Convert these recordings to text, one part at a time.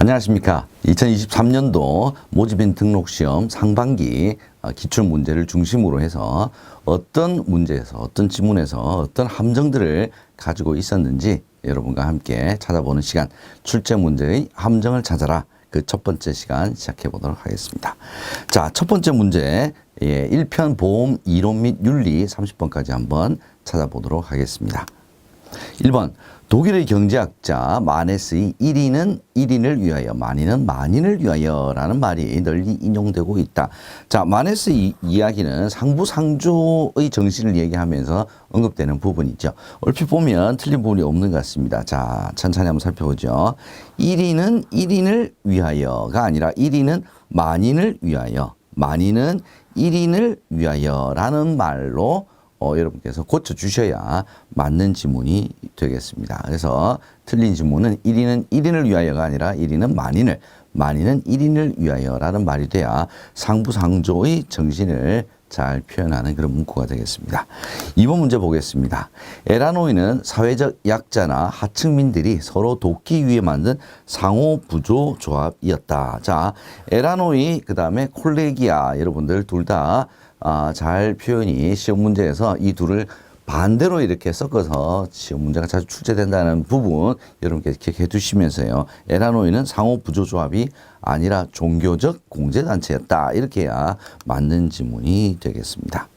안녕하십니까. 2023년도 모집인 등록시험 상반기 기출문제를 중심으로 해서 어떤 문제에서 어떤 지문에서 어떤 함정들을 가지고 있었는지 여러분과 함께 찾아보는 시간, 출제문제의 함정을 찾아라. 그 첫 번째 시간 시작해 보도록 하겠습니다. 자, 첫 번째 문제 1편 보험 이론 및 윤리 30번까지 한번 찾아보도록 하겠습니다. 1번 독일의 경제학자 마네스의 1인은 1인을 위하여 만인은 만인을 위하여 라는 말이 널리 인용되고 있다. 자, 마네스의 이야기는 상부상조의 정신을 얘기하면서 언급되는 부분이죠. 얼핏 보면 틀린 부분이 없는 것 같습니다. 자, 천천히 한번 살펴보죠. 1인은 1인을 위하여가 아니라 1인은 만인을 위하여, 만인은 1인을 위하여 라는 말로 여러분께서 고쳐주셔야 맞는 지문이 되겠습니다. 그래서 틀린 지문은 1인은 1인을 위하여가 아니라 1인은 만인을, 만인은 1인을 위하여라는 말이 돼야 상부상조의 정신을 잘 표현하는 그런 문구가 되겠습니다. 2번 문제 보겠습니다. 에라노이는 사회적 약자나 하층민들이 서로 돕기 위해 만든 상호부조 조합이었다. 자, 에라노이 그 다음에 콜레기아 여러분들 둘 다 잘 표현이 시험 문제에서 이 둘을 반대로 이렇게 섞어서 시험 문제가 자주 출제된다는 부분 여러분께 기억해 두시면서요. 에라노이는 상호부조조합이 아니라 종교적 공제단체였다. 이렇게 해야 맞는 지문이 되겠습니다.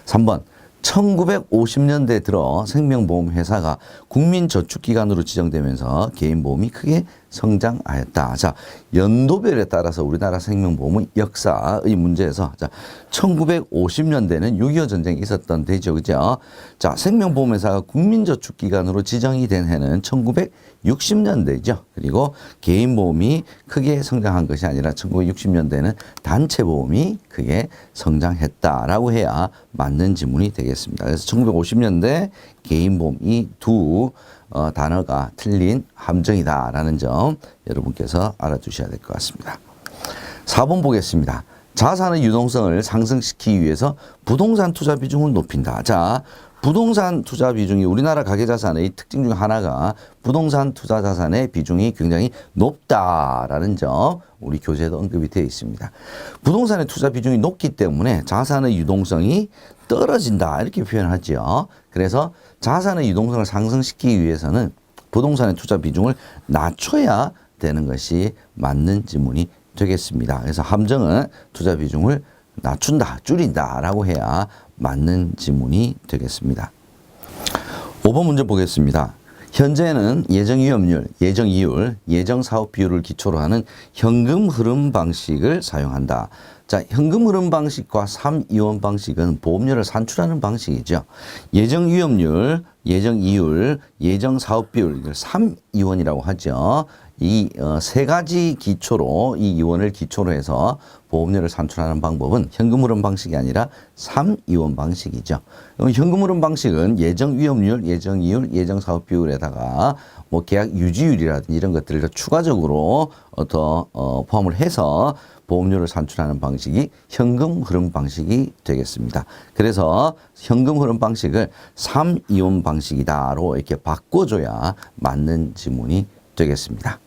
3번 1950년대 들어 생명보험 회사가 국민저축기관으로 지정되면서 개인보험이 크게 성장하였다. 자, 연도별에 따라서 우리나라 생명보험의 역사의 문제에서 자, 1950년대는 6.25 전쟁이 있었던 때죠. 그죠? 자, 생명보험회사가 국민저축기관으로 지정이 된 해는 1960년대죠. 그리고 개인보험이 크게 성장한 것이 아니라 1960년대는 단체보험이 크게 성장했다라고 해야 맞는 지문이 되겠습니다. 그래서 1950년대 개인보험 이 두 단어가 틀린 함정이다라는 점 여러분께서 알아두셔야 될 것 같습니다. 4번 보겠습니다. 자산의 유동성을 상승시키기 위해서 부동산 투자 비중을 높인다. 자, 부동산 투자 비중이 우리나라 가계자산의 특징 중 하나가 부동산 투자 자산의 비중이 굉장히 높다라는 점 우리 교재에도 언급이 되어 있습니다. 부동산의 투자 비중이 높기 때문에 자산의 유동성이 떨어진다 이렇게 표현하죠. 그래서 자산의 유동성을 상승시키기 위해서는 부동산의 투자 비중을 낮춰야 되는 것이 맞는 지문이 되겠습니다. 그래서 함정은 투자 비중을 낮춘다, 줄인다라고 해야 맞는 지문이 되겠습니다. 5번 문제 보겠습니다. 현재는 예정위험률, 예정이율, 예정사업 비율을 기초로 하는 현금 흐름 방식을 사용한다. 자, 현금 흐름 방식과 3이원 방식은 보험료를 산출하는 방식이죠. 예정위험률, 예정이율, 예정사업 비율, 이걸 3이원이라고 하죠. 이 세 가지 기초로 이 이원을 기초로 해서 보험료를 산출하는 방법은 현금 흐름 방식이 아니라 3이원 방식이죠. 현금 흐름 방식은 예정 위험률, 예정 이율, 예정 사업 비율에다가 뭐 계약 유지율이라든지 이런 것들을 추가적으로 더 포함을 해서 보험료를 산출하는 방식이 현금 흐름 방식이 되겠습니다. 그래서 현금 흐름 방식을 3이원 방식이다로 이렇게 바꿔줘야 맞는 지문이 되겠습니다.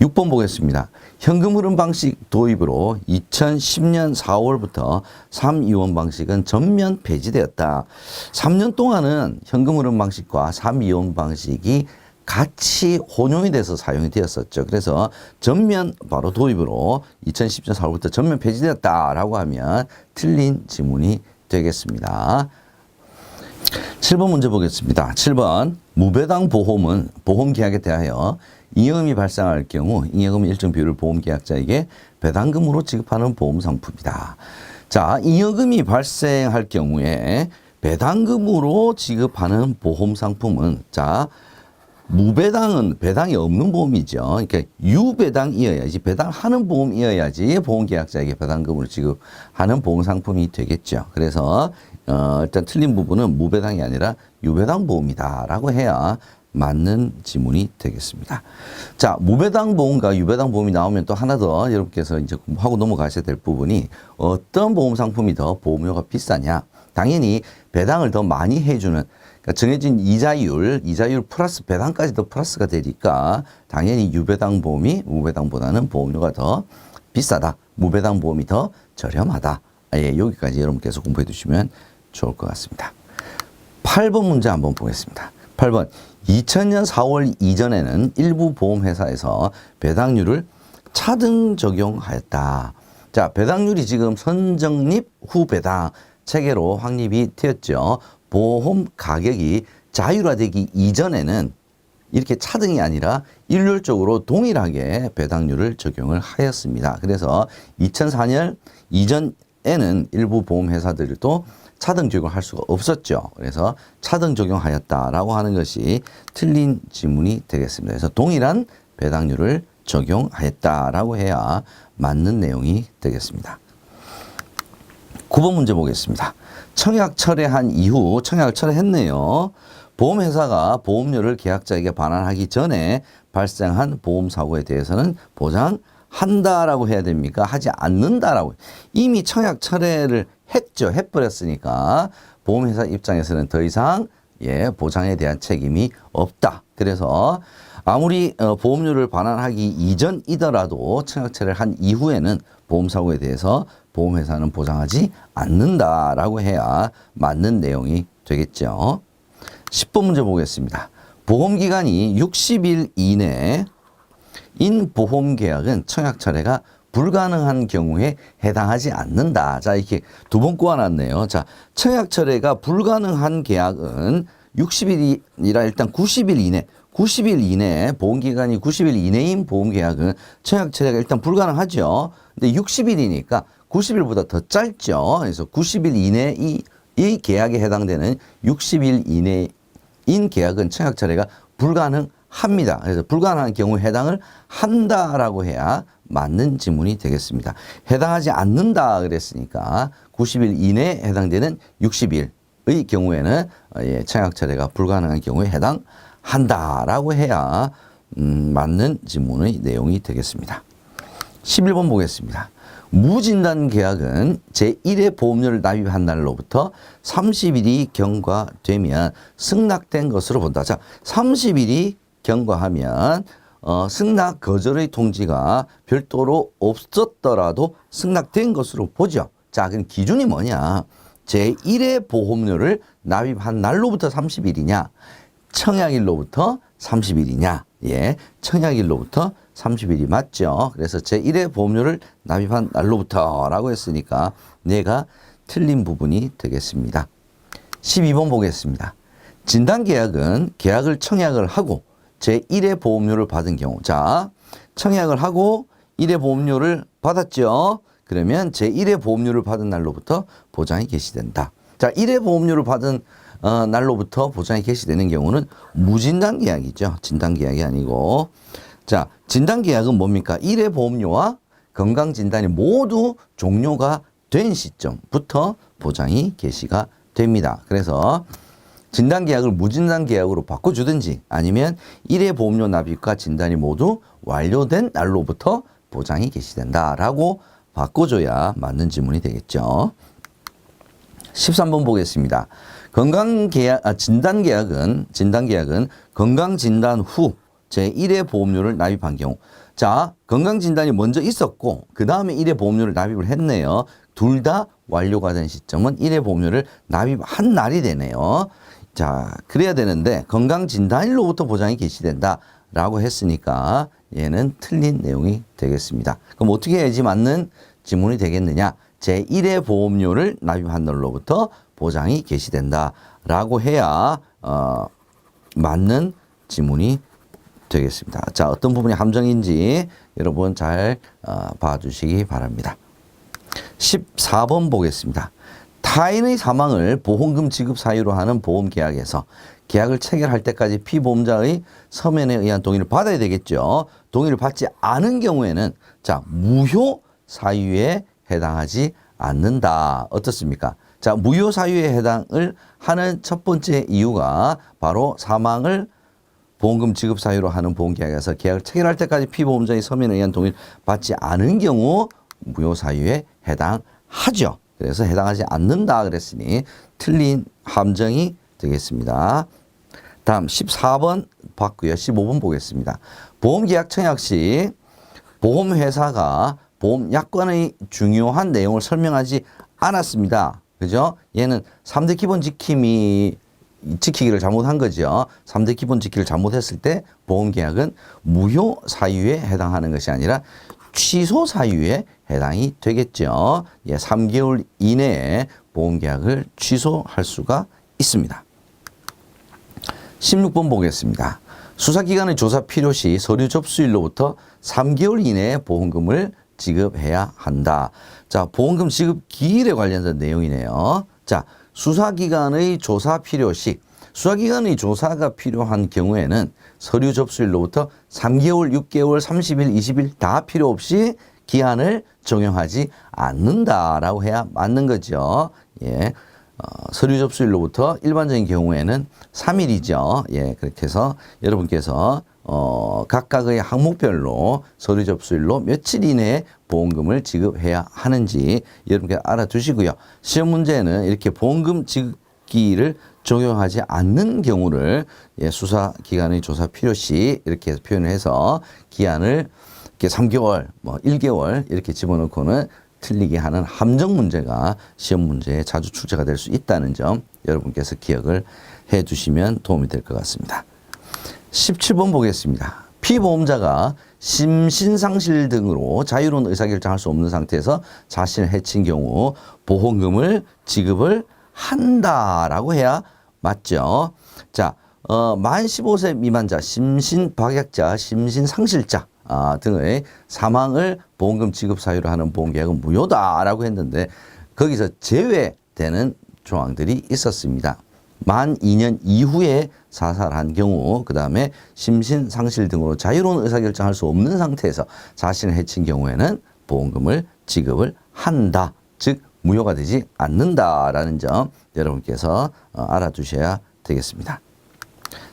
6번 보겠습니다. 현금 흐름 방식 도입으로 2010년 4월부터 3이원 방식은 전면 폐지되었다. 3년 동안은 현금 흐름 방식과 3이원 방식이 같이 혼용이 돼서 사용이 되었었죠. 그래서 전면 바로 도입으로 2010년 4월부터 전면 폐지되었다라고 하면 틀린 지문이 되겠습니다. 7번 문제 보겠습니다. 7번 무배당 보험은 보험계약에 대하여 잉여금이 발생할 경우 잉여금의 일정 비율을 보험계약자에게 배당금으로 지급하는 보험상품이다. 자, 잉여금이 발생할 경우에 배당금으로 지급하는 보험상품은 자, 무배당은 배당이 없는 보험이죠. 그러니까 유배당이어야지 배당하는 보험이어야지 보험계약자에게 배당금으로 지급하는 보험상품이 되겠죠. 그래서 일단 틀린 부분은 무배당이 아니라 유배당 보험이다라고 해야 맞는 지문이 되겠습니다. 자, 무배당 보험과 유배당 보험이 나오면 또 하나 더 여러분께서 이제 공부하고 넘어가셔야 될 부분이 어떤 보험 상품이 더 보험료가 비싸냐? 당연히 배당을 더 많이 해주는 그러니까 정해진 이자율 플러스 배당까지도 플러스가 되니까 당연히 유배당 보험이 무배당보다는 보험료가 더 비싸다. 무배당 보험이 더 저렴하다. 예, 여기까지 여러분께서 공부해 두시면 좋을 것 같습니다. 8번 문제 한번 보겠습니다. 8번 2000년 4월 이전에는 일부 보험회사에서 배당률을 차등 적용하였다. 자, 배당률이 지금 선적립 후 배당 체계로 확립이 되었죠. 보험 가격이 자율화되기 이전에는 이렇게 차등이 아니라 일률적으로 동일하게 배당률을 적용을 하였습니다. 그래서 2004년 이전에는 일부 보험회사들도 차등 적용할 수가 없었죠. 그래서 차등 적용하였다라고 하는 것이 틀린 지문이 되겠습니다. 그래서 동일한 배당률을 적용하였다라고 해야 맞는 내용이 되겠습니다. 9번 문제 보겠습니다. 청약 철회한 이후 청약을 철회했네요. 보험회사가 보험료를 계약자에게 반환하기 전에 발생한 보험사고에 대해서는 보장한다라고 해야 됩니까? 하지 않는다라고. 이미 청약 철회를 했죠. 해버렸으니까 보험회사 입장에서는 더 이상 보장에 대한 책임이 없다. 그래서 아무리 보험료를 반환하기 이전이더라도 청약 철회를 한 이후에는 보험사고에 대해서 보험회사는 보장하지 않는다라고 해야 맞는 내용이 되겠죠. 10번 문제 보겠습니다. 보험기간이 60일 이내인 보험계약은 청약 철회가 불가능한 경우에 해당하지 않는다. 자, 이렇게 두 번 꼬아놨네요. 자, 청약 철회가 불가능한 계약은 60일이라 일단 90일 이내, 90일 이내, 보험기간이 90일 이내인 보험계약은 청약 철회가 일단 불가능하죠. 근데 60일이니까 90일보다 더 짧죠. 그래서 90일 이내 이 계약에 해당되는 60일 이내인 계약은 청약 철회가 불가능합니다. 그래서 불가능한 경우에 해당을 한다라고 해야 맞는 지문이 되겠습니다. 해당하지 않는다 그랬으니까 90일 이내에 해당되는 60일의 경우에는 청약 철회가 불가능한 경우에 해당한다라고 해야 맞는 지문의 내용이 되겠습니다. 11번 보겠습니다. 무진단 계약은 제1회 보험료를 납입한 날로부터 30일이 경과되면 승낙된 것으로 본다. 자, 30일이 경과하면 승낙 거절의 통지가 별도로 없었더라도 승낙된 것으로 보죠. 자, 그럼 기준이 뭐냐? 제1회 보험료를 납입한 날로부터 30일이냐? 청약일로부터 30일이냐? 예, 청약일로부터 30일이 맞죠. 그래서 제1회 보험료를 납입한 날로부터라고 했으니까 내가 틀린 부분이 되겠습니다. 12번 보겠습니다. 진단계약은 계약을 청약을 하고 제1회 보험료를 받은 경우. 자, 청약을 하고 1회 보험료를 받았죠. 그러면 제1회 보험료를 받은 날로부터 보장이 개시된다. 자, 1회 보험료를 받은 날로부터 보장이 개시되는 경우는 무진단 계약이죠. 진단 계약이 아니고. 자, 진단 계약은 뭡니까? 1회 보험료와 건강 진단이 모두 종료가 된 시점부터 보장이 개시가 됩니다. 그래서 진단 계약을 무진단 계약으로 바꿔주든지 아니면 1회 보험료 납입과 진단이 모두 완료된 날로부터 보장이 개시된다라고 바꿔줘야 맞는 지문이 되겠죠. 13번 보겠습니다. 진단 계약은 건강 진단 후 제1회 보험료를 납입한 경우. 자, 건강 진단이 먼저 있었고 그 다음에 1회 보험료를 납입을 했네요. 둘 다 완료가 된 시점은 1회 보험료를 납입한 날이 되네요. 자, 그래야 되는데 건강 진단일로부터 보장이 개시된다라고 했으니까 얘는 틀린 내용이 되겠습니다. 그럼 어떻게 해야지 맞는 지문이 되겠느냐? 제1회 보험료를 납입한 날로부터 보장이 개시된다라고 해야 맞는 지문이 되겠습니다. 자, 어떤 부분이 함정인지 여러분 잘 봐주시기 바랍니다. 14번 보겠습니다. 타인의 사망을 보험금 지급 사유로 하는 보험계약에서 계약을 체결할 때까지 피보험자의 서면에 의한 동의를 받아야 되겠죠. 동의를 받지 않은 경우에는 자, 무효 사유에 해당하지 않는다. 어떻습니까? 자, 무효 사유에 해당을 하는 첫 번째 이유가 바로 사망을 보험금 지급 사유로 하는 보험계약에서 계약을 체결할 때까지 피보험자의 서면에 의한 동의를 받지 않은 경우 무효 사유에 해당하죠. 그래서 해당하지 않는다 그랬으니 틀린 함정이 되겠습니다. 다음 14번 봤고요. 15번 보겠습니다. 보험계약 청약 시 보험회사가 보험약관의 중요한 내용을 설명하지 않았습니다. 그죠? 얘는 3대 기본 지키기를 잘못한 거죠. 3대 기본 지키기를 잘못했을 때 보험계약은 무효 사유에 해당하는 것이 아니라 취소 사유에 해당이 되겠죠. 예, 3개월 이내에 보험계약을 취소할 수가 있습니다. 16번 보겠습니다. 수사기관의 조사 필요시 서류 접수일로부터 3개월 이내에 보험금을 지급해야 한다. 자, 보험금 지급 기일에 관련된 내용이네요. 자, 수사기관의 조사 필요시, 수사기관의 조사가 필요한 경우에는 서류 접수일로부터 3개월, 6개월, 30일, 20일 다 필요 없이 기한을 적용하지 않는다라고 해야 맞는 거죠. 예. 서류 접수일로부터 일반적인 경우에는 3일이죠. 예, 그렇게 해서 여러분께서 각각의 항목별로 서류 접수일로 며칠 이내에 보험금을 지급해야 하는지 여러분께 알아두시고요. 시험 문제는 이렇게 보험금 지급기를 적용하지 않는 경우를 예, 수사기관의 조사 필요시 이렇게 표현을 해서 기한을 이렇게 3개월, 뭐 1개월 이렇게 집어넣고는 틀리게 하는 함정 문제가 시험 문제에 자주 출제가 될 수 있다는 점 여러분께서 기억을 해 두시면 도움이 될 것 같습니다. 17번 보겠습니다. 피보험자가 심신상실 등으로 자유로운 의사결정할 수 없는 상태에서 자신을 해친 경우 보험금을 지급을 한다라고 해야 맞죠. 자, 만 15세 미만자, 심신박약자, 심신상실자 등의 사망을 보험금 지급 사유로 하는 보험계약은 무효다라고 했는데 거기서 제외되는 조항들이 있었습니다. 만 2년 이후에 사살한 경우, 그 다음에 심신상실 등으로 자유로운 의사결정할 수 없는 상태에서 자신을 해친 경우에는 보험금을 지급을 한다. 즉 무효가 되지 않는다라는 점 여러분께서 알아두셔야 되겠습니다.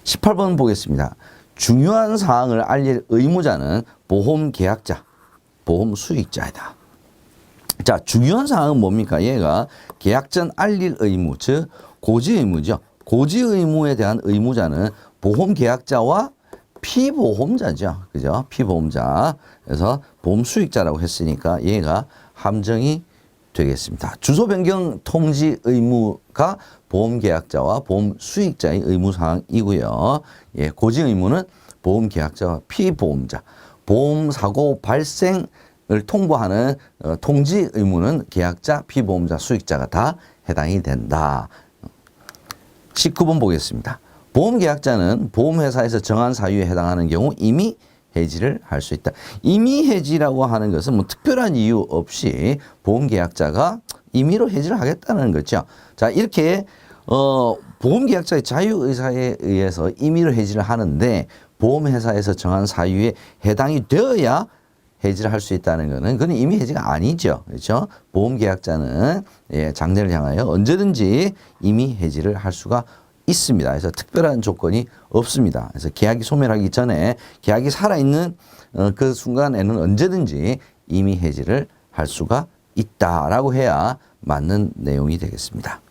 18번 보겠습니다. 중요한 사항을 알릴 의무자는 보험계약자, 보험수익자이다. 자, 중요한 사항은 뭡니까? 얘가 계약 전 알릴 의무, 즉 고지 의무죠. 고지 의무에 대한 의무자는 보험계약자와 피보험자죠. 그죠? 피보험자. 그래서 보험수익자라고 했으니까 얘가 함정이 되겠습니다. 주소 변경 통지 의무가 보험계약자와 보험수익자의 의무사항이고요. 예, 고지 의무는 보험계약자와 피보험자, 보험사고 발생을 통보하는 통지 의무는 계약자, 피보험자, 수익자가 다 해당이 된다. 19번 보겠습니다. 보험계약자는 보험회사에서 정한 사유에 해당하는 경우 임의 해지를 할 수 있다. 임의 해지라고 하는 것은 뭐 특별한 이유 없이 보험계약자가 임의로 해지를 하겠다는 거죠. 자, 이렇게 보험계약자의 자유의사에 의해서 임의로 해지를 하는데 보험회사에서 정한 사유에 해당이 되어야 해지를 할 수 있다는 것은 그건 임의 해지가 아니죠. 그렇죠? 보험계약자는 예, 장래를 향하여 언제든지 임의 해지를 할 수가 있습니다. 그래서 특별한 조건이 없습니다. 그래서 계약이 소멸하기 전에 계약이 살아있는 그 순간에는 언제든지 임의 해지를 할 수가 있다라고 해야 맞는 내용이 되겠습니다.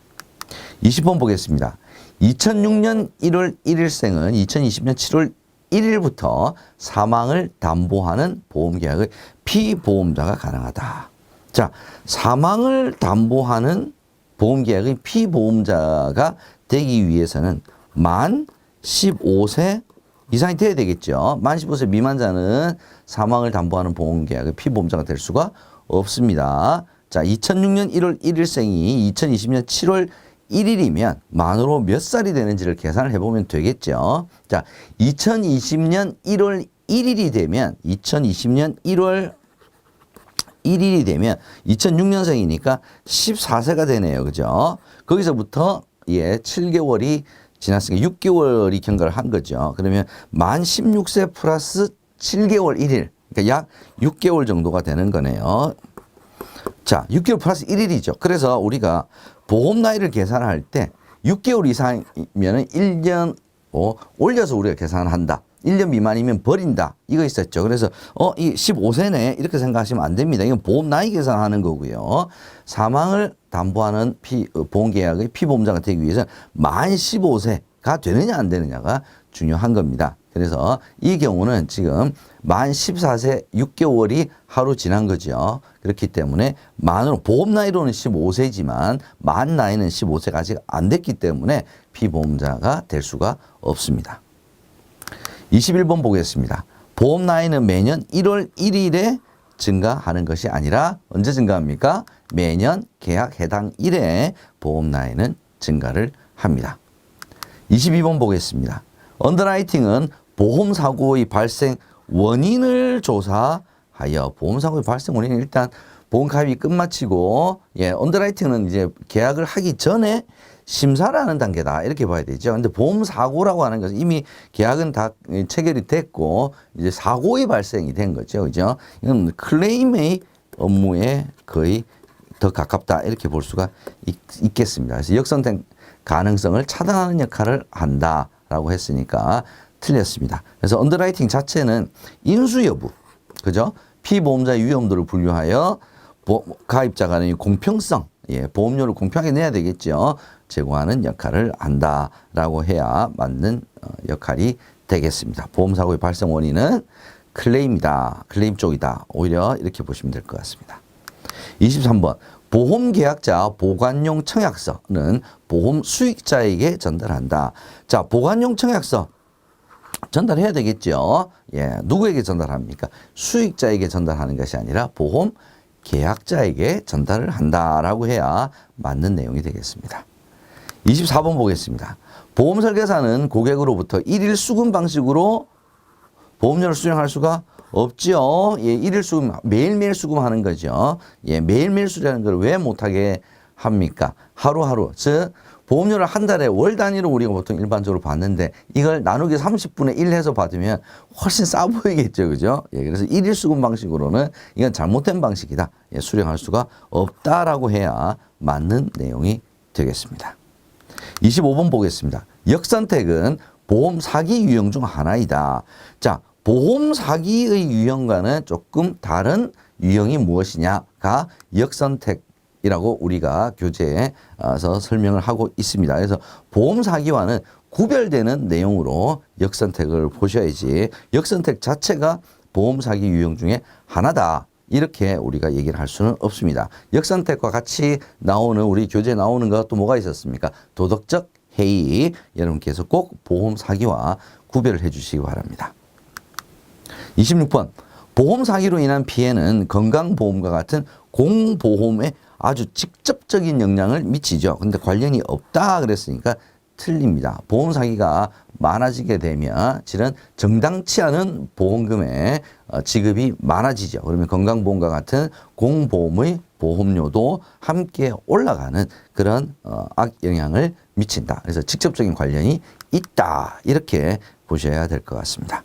20번 보겠습니다. 2006년 1월 1일생은 2020년 7월 1일부터 사망을 담보하는 보험계약의 피보험자가 가능하다. 자, 사망을 담보하는 보험계약의 피보험자가 되기 위해서는 만 15세 이상이 돼야 되겠죠. 만 15세 미만자는 사망을 담보하는 보험계약의 피보험자가 될 수가 없습니다. 자, 2006년 1월 1일생이 2020년 7월 1일이면 만으로 몇 살이 되는지를 계산을 해보면 되겠죠. 자, 2020년 1월 1일이 되면 2020년 1월 1일이 되면 2006년생이니까 14세가 되네요. 그죠? 거기서부터 예, 7개월이 지났으니까 6개월이 경과를 한 거죠. 그러면 만 16세 플러스 7개월 1일. 그러니까 약 6개월 정도가 되는 거네요. 자, 6개월 플러스 1일이죠. 그래서 우리가 보험 나이를 계산할 때 6개월 이상이면 1년 올려서 우리가 계산을 한다. 1년 미만이면 버린다. 이거 있었죠. 그래서 이 15세네 이렇게 생각하시면 안 됩니다. 이건 보험 나이 계산하는 거고요. 사망을 담보하는 보험계약의 피보험자가 되기 위해서는 만 15세가 되느냐 안 되느냐가 중요한 겁니다. 그래서 이 경우는 지금 만 14세 6개월이 하루 지난 거죠. 그렇기 때문에 만으로 보험 나이로는 15세지만 만 나이는 15세가 아직 안 됐기 때문에 피보험자가 될 수가 없습니다. 21번 보겠습니다. 보험 나이는 매년 1월 1일에 증가하는 것이 아니라 언제 증가합니까? 매년 계약 해당 일에 보험 나이는 증가를 합니다. 22번 보겠습니다. 언더라이팅은 보험사고의 발생 원인을 조사하여 보험사고의 발생 원인은 일단 보험가입이 끝마치고 언더라이팅은 이제 계약을 하기 전에 심사를 하는 단계다 이렇게 봐야 되죠. 근데 보험사고라고 하는 것은 이미 계약은 다 체결이 됐고 이제 사고의 발생이 된 거죠. 그죠? 이건 클레임의 업무에 거의 더 가깝다 이렇게 볼 수가 있겠습니다. 그래서 역선택 가능성을 차단하는 역할을 한다라고 했으니까 틀렸습니다. 그래서 언더라이팅 자체는 인수 여부, 그죠? 피보험자의 위험도를 분류하여 가입자 간의 공평성, 보험료를 공평하게 내야 되겠죠. 제공하는 역할을 한다라고 해야 맞는 역할이 되겠습니다. 보험사고의 발생 원인은 클레임이다, 클레임 쪽이다. 오히려 이렇게 보시면 될 것 같습니다. 23번. 보험계약자 보관용 청약서는 보험 수익자에게 전달한다. 자, 보관용 청약서 전달해야 되겠죠. 누구에게 전달합니까? 수익자에게 전달하는 것이 아니라 보험 계약자에게 전달을 한다라고 해야 맞는 내용이 되겠습니다. 24번 보겠습니다. 보험 설계사는 고객으로부터 일일 수금 방식으로 보험료를 수령할 수가 없죠. 일일 수금, 매일매일 수금하는 거죠. 매일매일 수령하는 걸 왜 못하게 합니까? 하루하루. 즉, 보험료를 한 달에 월 단위로 우리가 보통 일반적으로 받는데 이걸 나누기 30분의 1 해서 받으면 훨씬 싸 보이겠죠. 그죠? 그래서 일일 수금 방식으로는 이건 잘못된 방식이다. 수령할 수가 없다라고 해야 맞는 내용이 되겠습니다. 25번 보겠습니다. 역선택은 보험 사기 유형 중 하나이다. 자, 보험 사기의 유형과는 조금 다른 유형이 무엇이냐가 역선택이라고 우리가 교재에서 설명을 하고 있습니다. 그래서 보험 사기와는 구별되는 내용으로 역선택을 보셔야지 역선택 자체가 보험 사기 유형 중에 하나다. 이렇게 우리가 얘기를 할 수는 없습니다. 역선택과 같이 나오는 우리 교재에 나오는 것도 뭐가 있었습니까? 도덕적 해이. 여러분께서 꼭 보험 사기와 구별을 해 주시기 바랍니다. 26번. 보험 사기로 인한 피해는 건강보험과 같은 공보험에 아주 직접적인 영향을 미치죠. 근데 관련이 없다 그랬으니까 틀립니다. 보험 사기가 많아지게 되면 실은 정당치 않은 보험금의 지급이 많아지죠. 그러면 건강보험과 같은 공보험의 보험료도 함께 올라가는 그런 악영향을 미친다. 그래서 직접적인 관련이 있다. 이렇게 보셔야 될 것 같습니다.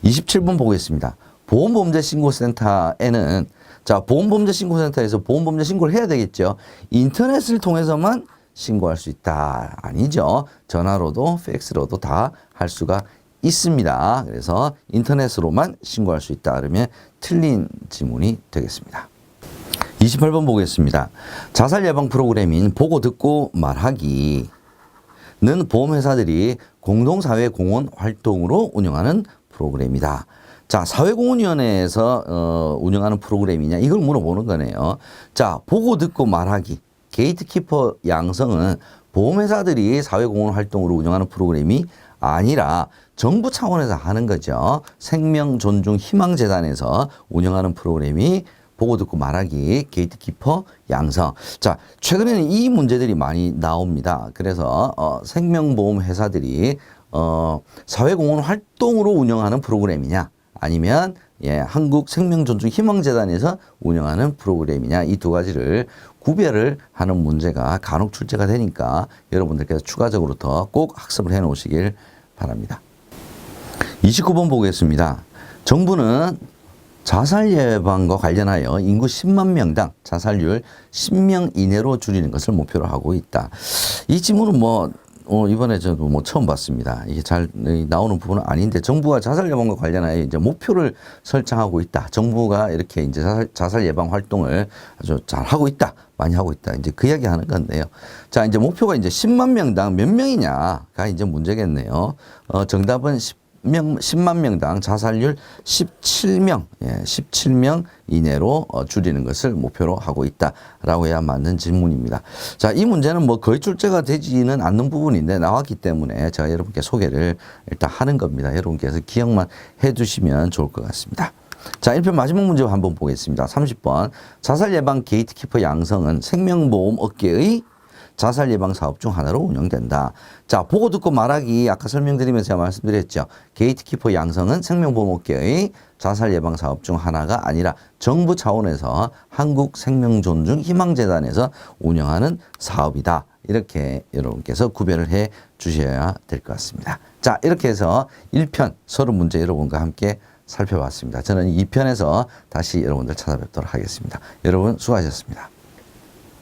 27번 보겠습니다. 보험범죄신고센터에는 자, 보험범죄신고센터에서 보험범죄 신고를 해야 되겠죠. 인터넷을 통해서만 신고할 수 있다. 아니죠. 전화로도 팩스로도 다 할 수가 있습니다. 그래서 인터넷으로만 신고할 수 있다. 그러면 틀린 지문이 되겠습니다. 28번 보겠습니다. 자살 예방 프로그램인 보고 듣고 말하기는 보험회사들이 공동사회공헌 활동으로 운영하는 프로그램이다. 자, 사회공헌위원회에서 운영하는 프로그램이냐 이걸 물어보는 거네요. 자, 보고 듣고 말하기 게이트키퍼 양성은 보험회사들이 사회공헌 활동으로 운영하는 프로그램이 아니라 정부 차원에서 하는 거죠. 생명존중희망재단에서 운영하는 프로그램이 보고 듣고 말하기 게이트키퍼 양성. 자, 최근에는 이 문제들이 많이 나옵니다. 그래서 생명보험 회사들이 사회공헌 활동으로 운영하는 프로그램이냐 아니면 한국생명존중희망재단에서 운영하는 프로그램이냐 이 두 가지를 구별을 하는 문제가 간혹 출제가 되니까 여러분들께서 추가적으로 더 꼭 학습을 해 놓으시길 바랍니다. 29번 보겠습니다. 정부는 자살 예방과 관련하여 인구 10만 명당 자살률 10명 이내로 줄이는 것을 목표로 하고 있다. 이 질문은 이번에 저도 뭐 처음 봤습니다. 이게 잘 나오는 부분은 아닌데 정부가 자살 예방과 관련하여 이제 목표를 설정하고 있다. 정부가 이렇게 이제 자살 예방 활동을 아주 잘 하고 있다. 많이 하고 있다. 이제 그 이야기 하는 건데요. 자, 이제 목표가 이제 10만 명당 몇 명이냐가 이제 문제겠네요. 정답은 10만 명당 자살률 17명, 17명 이내로 줄이는 것을 목표로 하고 있다라고 해야 맞는 질문입니다. 자, 이 문제는 뭐 거의 출제가 되지는 않는 부분인데 나왔기 때문에 제가 여러분께 소개를 일단 하는 겁니다. 여러분께서 기억만 해 두시면 좋을 것 같습니다. 자, 1편 마지막 문제 한번 보겠습니다. 30번. 자살 예방 게이트키퍼 양성은 생명보험 업계의 자살 예방 사업 중 하나로 운영된다. 자, 보고 듣고 말하기 아까 설명드리면서 제가 말씀드렸죠. 게이트키퍼 양성은 생명보험업계의 자살 예방 사업 중 하나가 아니라 정부 차원에서 한국생명존중 희망재단에서 운영하는 사업이다. 이렇게 여러분께서 구별을 해 주셔야 될 것 같습니다. 자, 이렇게 해서 1편 서론 문제 여러분과 함께 살펴봤습니다. 저는 2편에서 다시 여러분들 찾아뵙도록 하겠습니다. 여러분 수고하셨습니다.